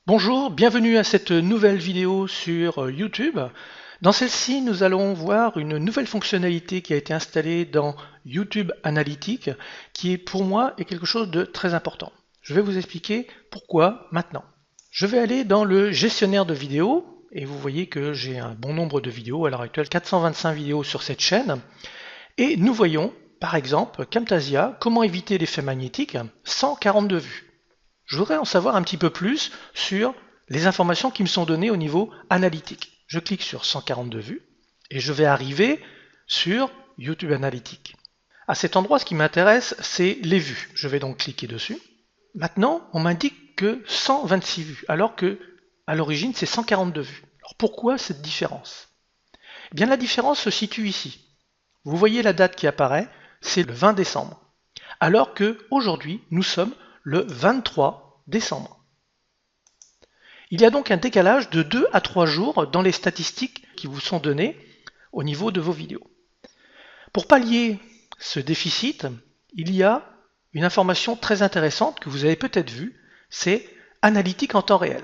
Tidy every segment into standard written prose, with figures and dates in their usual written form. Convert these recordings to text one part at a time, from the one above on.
Bonjour, bienvenue à cette nouvelle vidéo sur YouTube. Dans celle-ci, nous allons voir une nouvelle fonctionnalité qui a été installée dans YouTube Analytics, qui est pour moi est quelque chose de très important. Je vais vous expliquer pourquoi maintenant. Je vais aller dans le gestionnaire de vidéos, et vous voyez que j'ai un bon nombre de vidéos, à l'heure actuelle 425 vidéos sur cette chaîne, et nous voyons par exemple Camtasia, comment éviter l'effet magnétique, 142 vues. Je voudrais en savoir un petit peu plus sur les informations qui me sont données au niveau analytique. Je clique sur 142 vues et je vais arriver sur YouTube Analytics. À cet endroit, ce qui m'intéresse, c'est les vues. Je vais donc cliquer dessus. Maintenant, on m'indique que 126 vues, alors que à l'origine, c'est 142 vues. Alors pourquoi cette différence? Eh bien, la différence se situe ici. Vous voyez la date qui apparaît, c'est le 20 décembre. Alors que aujourd'hui, nous sommes le 23 décembre. Il y a donc un décalage de 2 à 3 jours dans les statistiques qui vous sont données au niveau de vos vidéos. Pour pallier ce déficit, il y a une information très intéressante que vous avez peut-être vue, c'est analytique en temps réel.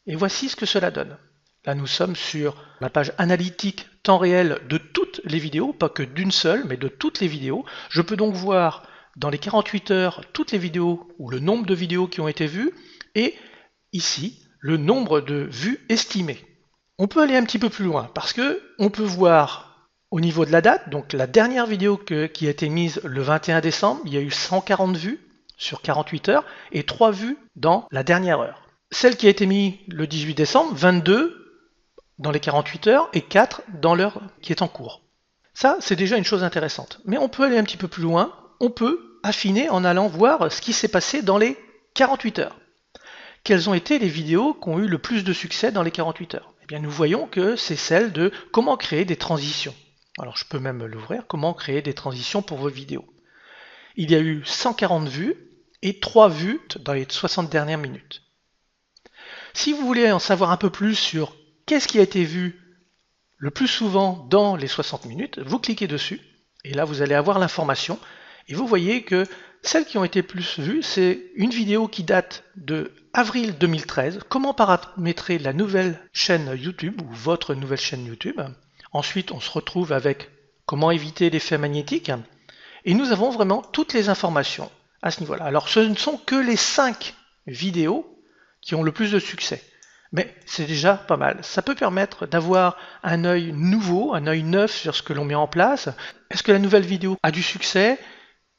Et voici ce que cela donne. Là, nous sommes sur la page analytique temps réel de toutes les vidéos, pas que d'une seule, mais de toutes les vidéos. Je peux donc voir dans les 48 heures toutes les vidéos ou le nombre de vidéos qui ont été vues et ici le nombre de vues estimées. On peut aller un petit peu plus loin parce que on peut voir au niveau de la date, donc la dernière vidéo qui a été mise le 21 décembre, il y a eu 140 vues sur 48 heures et 3 vues dans la dernière heure. Celle qui a été mise le 18 décembre, 22 dans les 48 heures et 4 dans l'heure qui est en cours. Ça, c'est déjà une chose intéressante. Mais on peut aller un petit peu plus loin, on peut affiner en allant voir ce qui s'est passé dans les 48 heures. Quelles ont été les vidéos qui ont eu le plus de succès dans les 48 heures? Eh bien, nous voyons que c'est celle de comment créer des transitions. Alors, je peux même l'ouvrir, comment créer des transitions pour vos vidéos. Il y a eu 140 vues et 3 vues dans les 60 dernières minutes. Si vous voulez en savoir un peu plus sur qu'est-ce qui a été vu le plus souvent dans les 60 minutes, vous cliquez dessus et là vous allez avoir l'information et vous voyez que celles qui ont été plus vues, c'est une vidéo qui date de avril 2013, comment paramétrer la nouvelle chaîne YouTube ou votre nouvelle chaîne YouTube. Ensuite, on se retrouve avec comment éviter l'effet magnétique et nous avons vraiment toutes les informations à ce niveau-là. Alors ce ne sont que les 5 vidéos qui ont le plus de succès. Mais c'est déjà pas mal. Ça peut permettre d'avoir un œil nouveau, un œil neuf sur ce que l'on met en place. Est-ce que la nouvelle vidéo a du succès?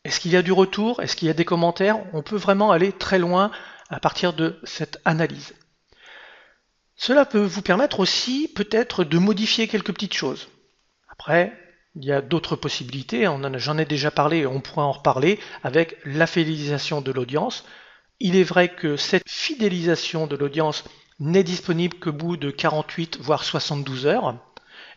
Est-ce qu'il y a du retour? Est-ce qu'il y a des commentaires? On peut vraiment aller très loin à partir de cette analyse. Cela peut vous permettre aussi peut-être de modifier quelques petites choses. Après, il y a d'autres possibilités, j'en ai déjà parlé, on pourra en reparler avec la fidélisation de l'audience. Il est vrai que cette fidélisation de l'audience n'est disponible qu'au bout de 48 voire 72 heures.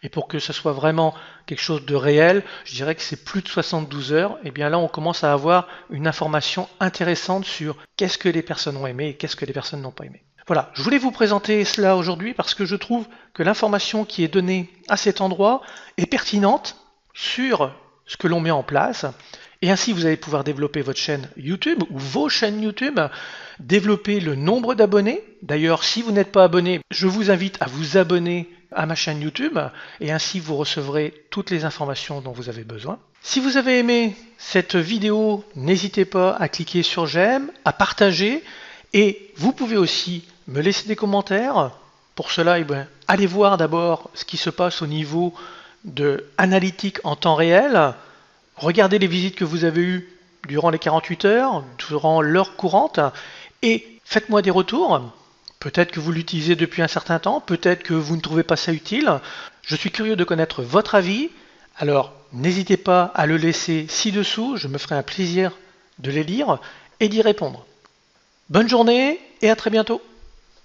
Et pour que ce soit vraiment quelque chose de réel, je dirais que c'est plus de 72 heures. Et bien là, on commence à avoir une information intéressante sur qu'est-ce que les personnes ont aimé et qu'est-ce que les personnes n'ont pas aimé. Voilà, je voulais vous présenter cela aujourd'hui parce que je trouve que l'information qui est donnée à cet endroit est pertinente sur ce que l'on met en place. Et ainsi, vous allez pouvoir développer votre chaîne YouTube ou vos chaînes YouTube, développer le nombre d'abonnés. D'ailleurs, si vous n'êtes pas abonné, je vous invite à vous abonner à ma chaîne YouTube et ainsi vous recevrez toutes les informations dont vous avez besoin. Si vous avez aimé cette vidéo, n'hésitez pas à cliquer sur j'aime, à partager et vous pouvez aussi me laisser des commentaires. Pour cela, allez voir d'abord ce qui se passe au niveau de analytique en temps réel. Regardez les visites que vous avez eues durant les 48 heures, durant l'heure courante, et faites-moi des retours. Peut-être que vous l'utilisez depuis un certain temps, peut-être que vous ne trouvez pas ça utile. Je suis curieux de connaître votre avis, alors n'hésitez pas à le laisser ci-dessous, je me ferai un plaisir de les lire et d'y répondre. Bonne journée et à très bientôt.